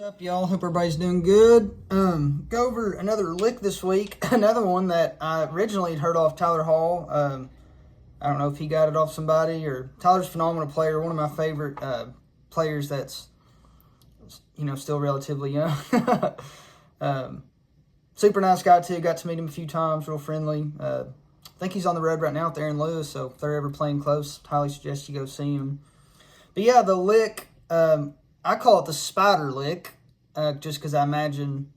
What's up, y'all? Hope everybody's doing good. Go over another lick this week. Another one that I originally had heard off Tyler Hall. I don't know if he got it off somebody or Tyler's a phenomenal player. One of my favorite players that's, still relatively young. Super nice guy too. Got to meet him a few times. Real friendly. I think he's on the road right now out there in Lewis. So if they're ever playing close, highly suggest you go see him. But yeah, the lick. I call it the spider lick, just because I imagine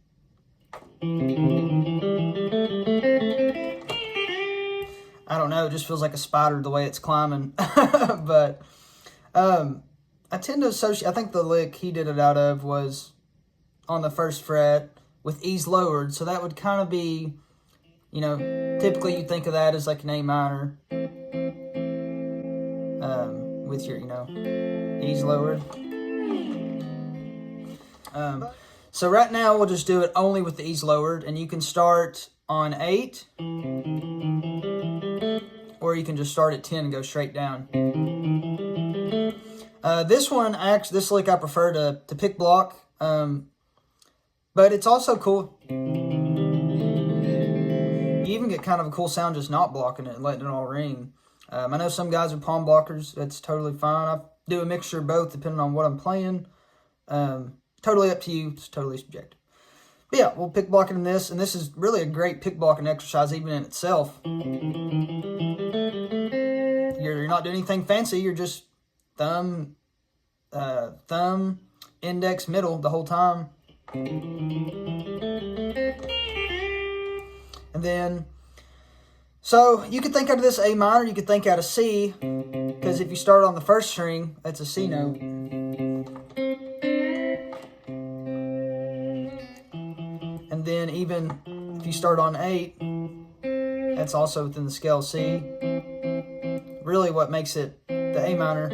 I don't know, it just feels like a spider the way it's climbing. But I tend to associate, I think the lick he did it out of was on the first fret with E's lowered, so that would kind of be, typically you think of that as like an A minor with your, E's lowered. So right now we'll just do it only with the E's lowered, and you can start on 8, or you can just start at 10 and go straight down. This lick I prefer to pick block, but it's also cool. You even get kind of a cool sound just not blocking it and letting it all ring. I know some guys are palm blockers. That's totally fine. I do a mixture of both depending on what I'm playing. Totally up to you. It's totally subjective. But yeah, we'll pick blocking in this, and this is really a great pick blocking exercise even in itself. You're not doing anything fancy. You're just thumb, index, middle the whole time. And then, so you could think out of this A minor, you could think out of C, because if you start on the first string, that's a C note. And then even if you start on 8, that's also within the scale C. Really what makes it the A minor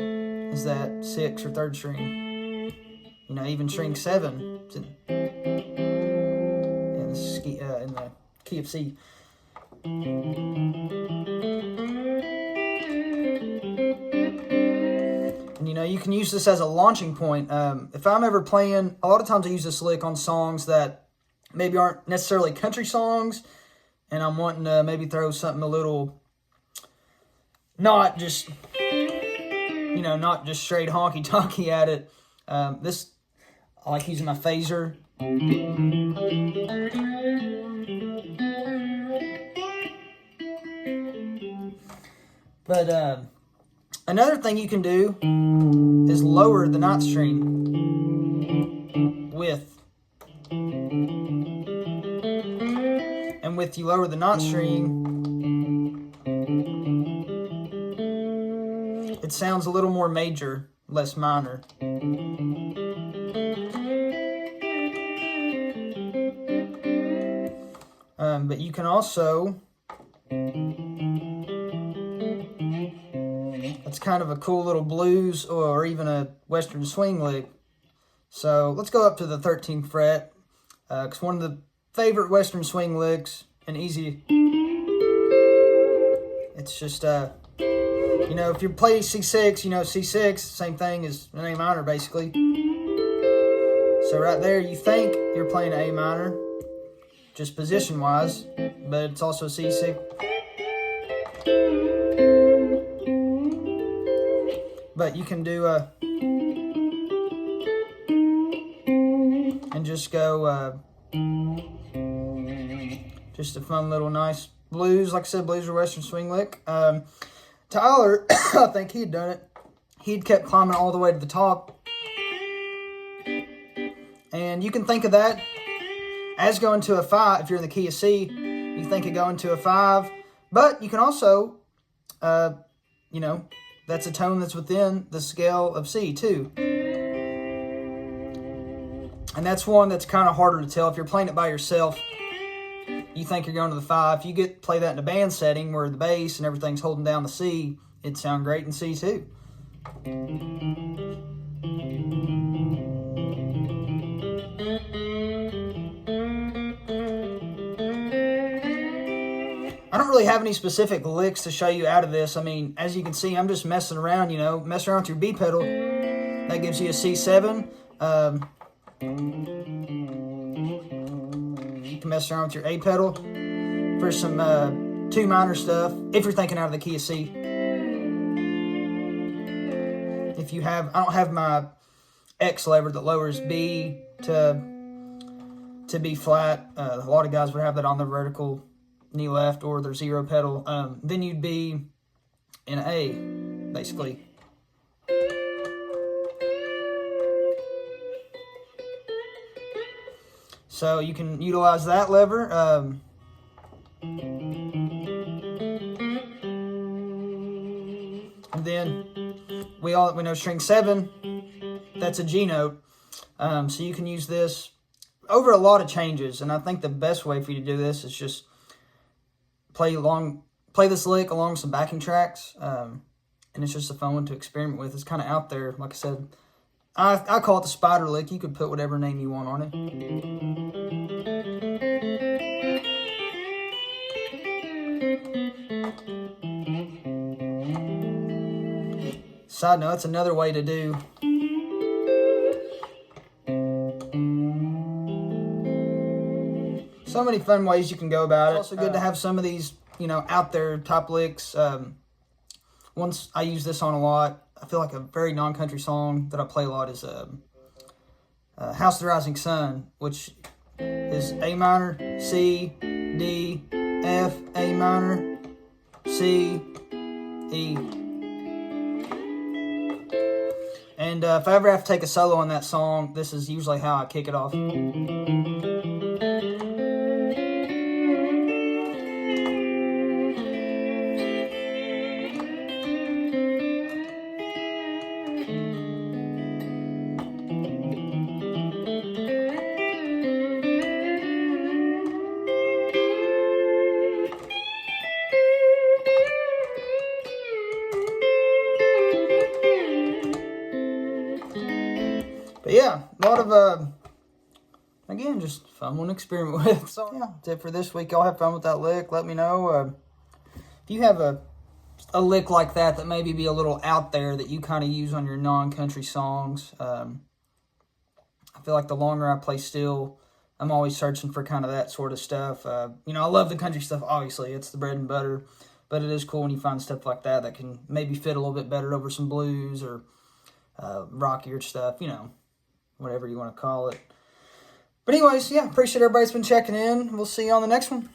is that 6th or 3rd string. Even string 7 is in the key of C. And you can use this as a launching point. If I'm ever playing, a lot of times I use this lick on songs that maybe aren't necessarily country songs, and I'm wanting to maybe throw something a little, not just straight honky-tonky at it. I like using my phaser. But another thing you can do is lower the ninth string with. And with you lower the ninth string, it sounds a little more major, less minor. But you can also, it's kind of a cool little blues or even a western swing lick. So let's go up to the 13th fret, because one of the favorite western swing licks and easy. It's just, if you play C6, C6, same thing as an A minor basically. So right there, you think you're playing A minor, just position wise, but it's also C6. But you can do and just go, just a fun little nice blues. Like I said, blues or western swing lick. Tyler, I think he'd done it. He'd kept climbing all the way to the top. And you can think of that as going to a 5. If you're in the key of C, you think of going to a 5. But you can also, that's a tone that's within the scale of C too. And that's one that's kind of harder to tell. If you're playing it by yourself, you think you're going to the 5. If you play that in a band setting where the bass and everything's holding down the C, it'd sound great in C too. I don't really have any specific licks to show you out of this. I mean, as you can see, I'm just messing around, messing around with your B pedal. That gives you a C7. You can mess around with your A pedal for some 2 minor stuff, if you're thinking out of the key of C. If you have, I don't have my X lever that lowers B to B flat. A lot of guys would have that on their vertical knee left or their 0 pedal. Then you'd be in A, basically. So you can utilize that lever. And then we know string 7, that's a G note. So you can use this over a lot of changes. And I think the best way for you to do this is just play this lick along some backing tracks. And it's just a fun one to experiment with. It's kind of out there. Like I said, I call it the spider lick. You could put whatever name you want on it. Side note, that's another way to do. So many fun ways you can go about it. It's also good to have some of these, out there top licks. Once I use this on a lot. I feel like a very non-country song that I play a lot is House of the Rising Sun, which is A minor, C, D, F, A minor, C, E. And if I ever have to take a solo on that song, this is usually how I kick it off. But yeah, a lot of, again, just fun one to experiment with. So yeah, that's it for this week. Y'all have fun with that lick. Let me know if you have a lick like that maybe be a little out there that you kind of use on your non-country songs. I feel like the longer I play steel, I'm always searching for kind of that sort of stuff. I love the country stuff, obviously. It's the bread and butter. But it is cool when you find stuff like that can maybe fit a little bit better over some blues or rockier stuff, whatever you want to call it. But anyways, yeah, appreciate everybody's been checking in. We'll see you on the next one.